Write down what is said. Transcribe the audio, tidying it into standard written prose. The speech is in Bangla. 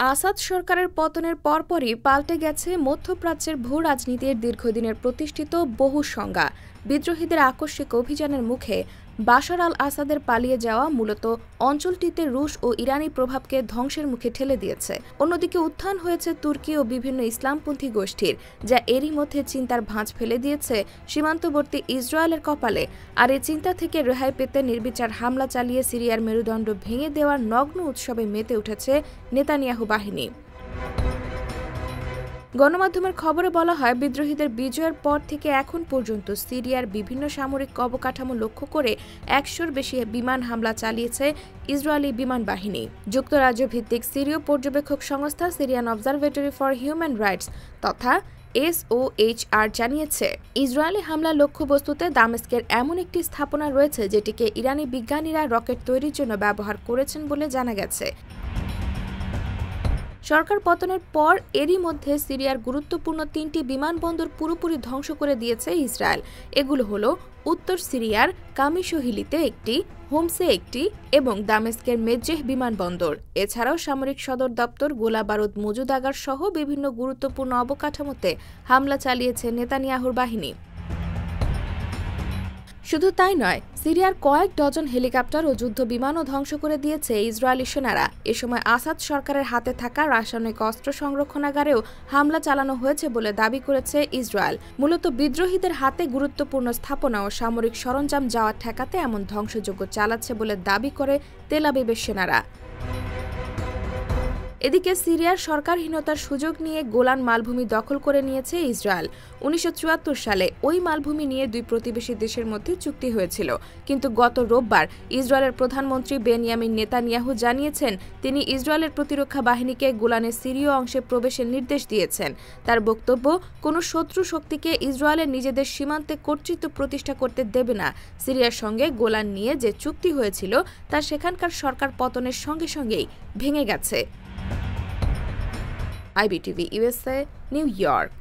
আসাদ সরকারের পতনের পরপরই পাল্টে গেছে মধ্যপ্রাচ্যের ভূ রাজনীতির দীর্ঘদিনের প্রতিষ্ঠিত বহু সংজ্ঞা। বিদ্রোহীদের আকস্মিক অভিযানের মুখে বাশার আল আসাদের পালিয়ে যাওয়া মূলত অঞ্চলটিতে রুশ ও ইরানি প্রভাবকে ধ্বংসের মুখে ঠেলে দিয়েছে। অন্যদিকে উত্থান হয়েছে তুর্কি ও বিভিন্ন ইসলামপন্থী গোষ্ঠীর, যা এরই মধ্যে চিন্তার ভাঁজ ফেলে দিয়েছে সীমান্তবর্তী ইসরায়েলের কপালে। আর এই চিন্তা থেকে রেহাই পেতে নির্বিচার হামলা চালিয়ে সিরিয়ার মেরুদণ্ড ভেঙে দেওয়ার নগ্ন উৎসবে মেতে উঠেছে নেতানিয়াহু বাহিনী। গণমাধ্যমের খবরে বলা হয়, বিদ্রোহীদের বিজয়ের পর থেকে এখন পর্যন্ত সিরিয়ার বিভিন্ন সামরিক অবকাঠামো লক্ষ্য করে ১০০-র বেশি বিমান হামলা চালিয়েছে ইসরায়েলি বিমান বাহিনী। যুক্তরাজ্য ভিত্তিক সিরীয় পর্যবেক্ষক সংস্থা Syrian observatory for human rights তথা SOHR জানিয়েছে, ইসরায়েলি হামলার লক্ষ্যবস্তুতে দামেস্কের এমন একটি স্থাপনা রয়েছে যেটিকে ইরানি বিজ্ঞানীরা রকেট তৈরির জন্য ব্যবহার করেছেন বলে জানা গেছে। সরকার পতনের পর এরই মধ্যে সিরিয়ার গুরুত্বপূর্ণ ৩টি বিমানবন্দর পুরোপুরি ধ্বংস করে দিয়েছে ইসরায়েল। এগুলো হলো উত্তর সিরিয়ার কামিশোহিলিতে একটি, হোমসে একটি এবং দামেস্কের মেজ্জেহ বিমানবন্দর। এছাড়াও সামরিক সদর দপ্তর, গোলাবারুদ মজুদাগার সহ বিভিন্ন গুরুত্বপূর্ণ অবকাঠামোতে হামলা চালিয়েছে নেতানিয়াহুর বাহিনী। শুধু তাই নয়, সিরিয়ার কয়েক ডজন হেলিকপ্টার ও যুদ্ধ বিমানও ধ্বংস করে দিয়েছে ইসরায়েলি সেনারা। এ সময় আসাদ সরকারের হাতে থাকা রাসায়নিক অস্ত্র সংরক্ষণাগারেও হামলা চালানো হয়েছে বলে দাবি করেছে ইসরায়েল। মূলত বিদ্রোহীদের হাতে গুরুত্বপূর্ণ স্থাপনা ও সামরিক সরঞ্জাম যাওয়া ঠেকাতে এমন ধ্বংসযজ্ঞ চালাচ্ছে বলে দাবি করে তেল আবিবের সেনারা। এদিকে সিরিয়ার সরকারহীনতার সুযোগ নিয়ে গোলান মালভূমি দখল করে নিয়েছে ইসরায়েল। ১৯৭৪ সালে ওই মালভূমি নিয়ে দুই প্রতিবেশী দেশের মধ্যে চুক্তি হয়েছিল, কিন্তু গত রোববার ইসরায়েলের প্রধানমন্ত্রী বেনিয়ামিন নেতানিয়াহু জানিয়েছেন তিনি ইসরায়েলের প্রতিরক্ষা বাহিনীকে গোলানের সিরীয় অংশে প্রবেশের নির্দেশ দিয়েছেন। তার বক্তব্য, কোনো শত্রু শক্তিকে ইসরায়েলের নিজেদের সীমান্তে কর্তৃত্ব প্রতিষ্ঠা করতে দেবে না। সিরিয়ার সঙ্গে গোলান নিয়ে যে চুক্তি হয়েছিল তা সেখানকার সরকার পতনের সঙ্গে সঙ্গেই ভেঙে গেছে। IBTV USA, New York।